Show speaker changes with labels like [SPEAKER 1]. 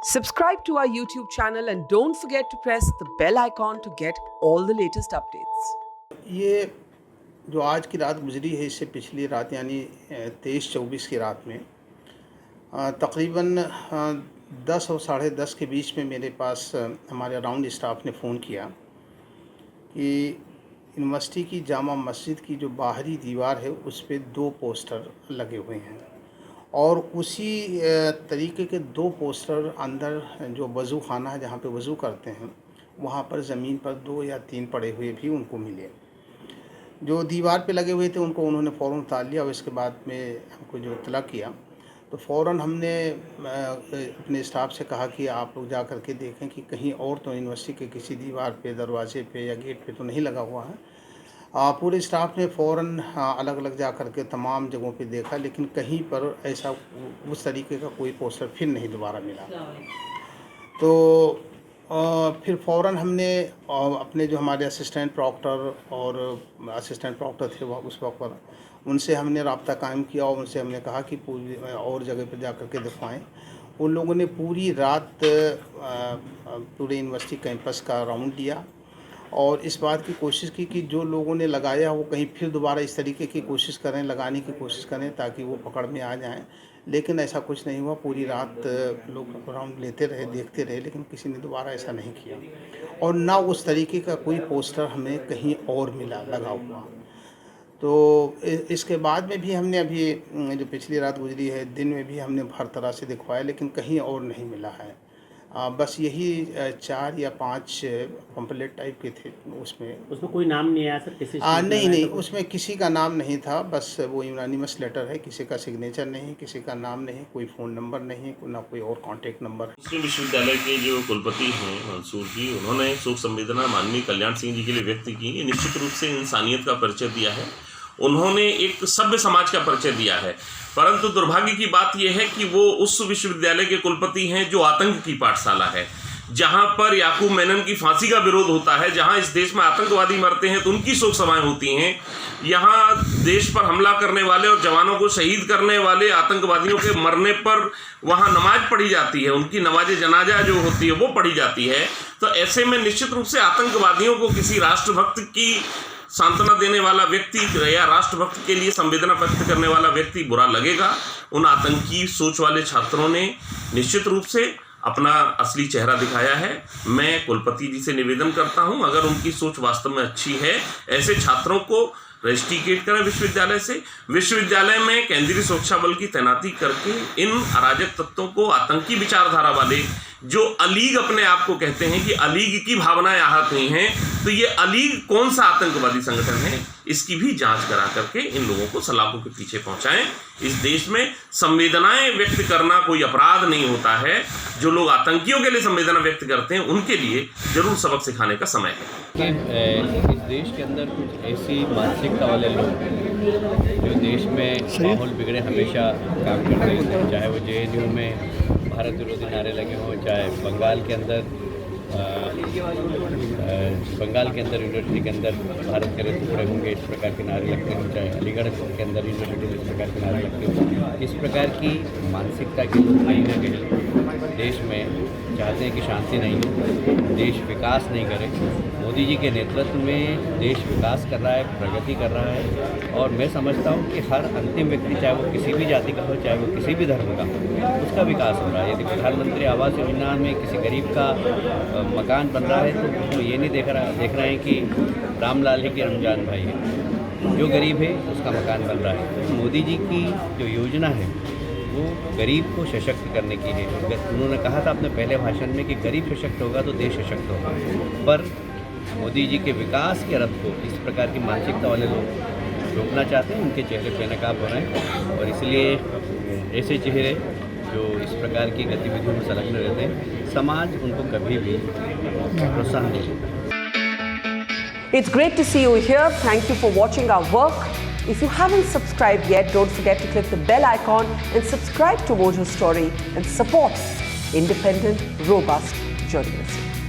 [SPEAKER 1] Subscribe to our YouTube channel and don't forget to press the bell icon to get all the latest updates.
[SPEAKER 2] ये जो आज की रात गुजरी है, इससे पिछली रात यानी 23-24 की रात में तकरीबन 10 और साढ़े 10 के बीच में मेरे पास हमारे अराउंड स्टाफ ने फ़ोन किया कि यूनिवर्सिटी की जामा मस्जिद की जो बाहरी दीवार है उस पे 2 पोस्टर लगे हुए हैं और उसी तरीके के 2 पोस्टर अंदर जो वज़ू खाना है जहाँ पे वज़ू करते हैं वहाँ पर ज़मीन पर 2 या 3 पड़े हुए भी उनको मिले। जो दीवार पे लगे हुए थे उनको उन्होंने फ़ौरन उतार लिया और इसके बाद में हमको जो इत्तला किया तो फ़ौरन हमने अपने स्टाफ से कहा कि आप लोग जा कर के देखें कि कहीं और तो यूनिवर्सिटी के किसी दीवार पे, दरवाजे पे या गेट पे तो नहीं लगा हुआ है। पूरे स्टाफ ने फ़ौरन अलग अलग जा कर के तमाम जगहों पे देखा, लेकिन कहीं पर ऐसा उस तरीके का कोई पोस्टर फिर नहीं दोबारा मिला। तो फिर फ़ौरन हमने अपने जो हमारे असिस्टेंट प्रॉक्टर थे वह उस वक्त पर उनसे हमने रब्ता कायम किया और उनसे हमने कहा कि पूरी और जगह पर जा कर के दिखवाएँ। उन लोगों ने पूरी रात पूरे यूनिवर्सिटी कैंपस का राउंड लिया और इस बात की कोशिश की कि जो लोगों ने लगाया वो कहीं फिर दोबारा इस तरीके की कोशिश करें, लगाने की कोशिश करें ताकि वो पकड़ में आ जाएं, लेकिन ऐसा कुछ नहीं हुआ। पूरी रात लोग राउंड लेते रहे, देखते रहे, लेकिन किसी ने दोबारा ऐसा नहीं किया और ना उस तरीके का कोई पोस्टर हमें कहीं और मिला लगा हुआ। तो इसके बाद में भी हमने अभी जो पिछली रात गुजरी है दिन में भी हमने हर तरह से दिखवाया, लेकिन कहीं और नहीं मिला है। बस यही 4 या 5 पम्पलेट टाइप के थे। उसमें
[SPEAKER 3] कोई नाम नहीं आया सर? किसी
[SPEAKER 2] नहीं, उसमें किसी का नाम नहीं था। बस वो यूनानिमस लेटर है, किसी का सिग्नेचर नहीं, किसी का नाम नहीं, कोई फ़ोन नंबर नहीं, ना कोई और कॉन्टेक्ट नंबर।
[SPEAKER 4] मुस्लिम विश्वविद्यालय के जो कुलपति हैं मंसूर जी, उन्होंने शोक संवेदना माननीय कल्याण सिंह जी के लिए व्यक्त की। निश्चित रूप से इंसानियत का परिचय दिया है, उन्होंने एक सभ्य समाज का परिचय दिया है। परंतु दुर्भाग्य की बात यह है कि वो उस विश्वविद्यालय के कुलपति हैं जो आतंक की पाठशाला है, जहां पर याकूब मेनन की फांसी का विरोध होता है, जहां इस देश में आतंकवादी मरते हैं तो उनकी शोक सभाएं होती हैं, यहां देश पर हमला करने वाले और जवानों को शहीद करने वाले आतंकवादियों के मरने पर वहां नमाज पढ़ी जाती है, उनकी नमाज जनाजा जो होती है वो पढ़ी जाती है। तो ऐसे में निश्चित रूप से आतंकवादियों को किसी राष्ट्रभक्त की सांत्वना देने वाला व्यक्ति या राष्ट्रभक्त के लिए संवेदना व्यक्त करने वाला व्यक्ति बुरा लगेगा। उन आतंकी सोच वाले छात्रों ने निश्चित रूप से अपना असली चेहरा दिखाया है। मैं कुलपति जी से निवेदन करता हूं, अगर उनकी सोच वास्तव में अच्छी है, ऐसे छात्रों को रजिस्ट्रेट करें विश्वविद्यालय से। विश्वविद्यालय में केंद्रीय सुरक्षा बल की तैनाती करके इन अराजक तत्वों को, आतंकी विचारधारा वाले जो अलीग अपने आप को कहते हैं कि अलीग की भावनाएं आहत हुई हैं, तो ये अलीग कौन सा आतंकवादी संगठन है, इसकी भी जांच करा करके इन लोगों को सलाखों के पीछे पहुंचाएं। इस देश में संवेदनाएं व्यक्त करना कोई अपराध नहीं होता है। जो लोग आतंकियों के लिए संवेदना व्यक्त करते हैं उनके लिए जरूर सबक सिखाने का समय है।
[SPEAKER 5] इस देश के अंदर कुछ ऐसी मानसिकता वाले लोग जो देश में माहौल बिगड़े हमेशा काम करते रहते हैं, चाहे वो JNU में भारत विरोधी नारे लगे हों, चाहे बंगाल के अंदर यूनिवर्सिटी के अंदर भारत के टुकड़े होंगे, इस प्रकार के नारे लगते हों, चाहे अलीगढ़ के अंदर यूनिवर्सिटी में इस प्रकार के नारे लगते हों। इस प्रकार की मानसिकता के लोग कहीं ना कहीं देश में चाहते हैं कि शांति नहीं हो, देश विकास नहीं करे। मोदी जी के नेतृत्व में देश विकास कर रहा है, प्रगति कर रहा है और मैं समझता हूँ कि हर अंतिम व्यक्ति, चाहे वो किसी भी जाति का हो, चाहे वो किसी भी धर्म का हो, उसका विकास हो रहा है। यदि प्रधानमंत्री आवास योजना में किसी गरीब का मकान बन रहा है तो उसको ये नहीं देख रहे हैं कि रामलाल है कि रमजान भाई है, जो गरीब है उसका मकान बन रहा है। तो मोदी जी की जो योजना है वो गरीब को सशक्त करने की है। उन्होंने कहा था अपने पहले भाषण में कि गरीब सशक्त होगा तो देश सशक्त होगा, पर मोदी जी के विकास के रथ को इस प्रकार की मानसिकता वाले लोग रोकना चाहते हैं, उनके चेहरे पे नकाब हो रहे हैं और इसलिए ऐसे चेहरे जो इस प्रकार की गतिविधियों में संलग्न रहते हैं, समाज उनको कभी भी प्रोत्साहन नहीं देता।
[SPEAKER 1] It's great to see you here. Thank you for watching our work. If you haven't subscribed yet, don't forget to click the bell icon and subscribe to Mojo Story and support independent, robust journalism.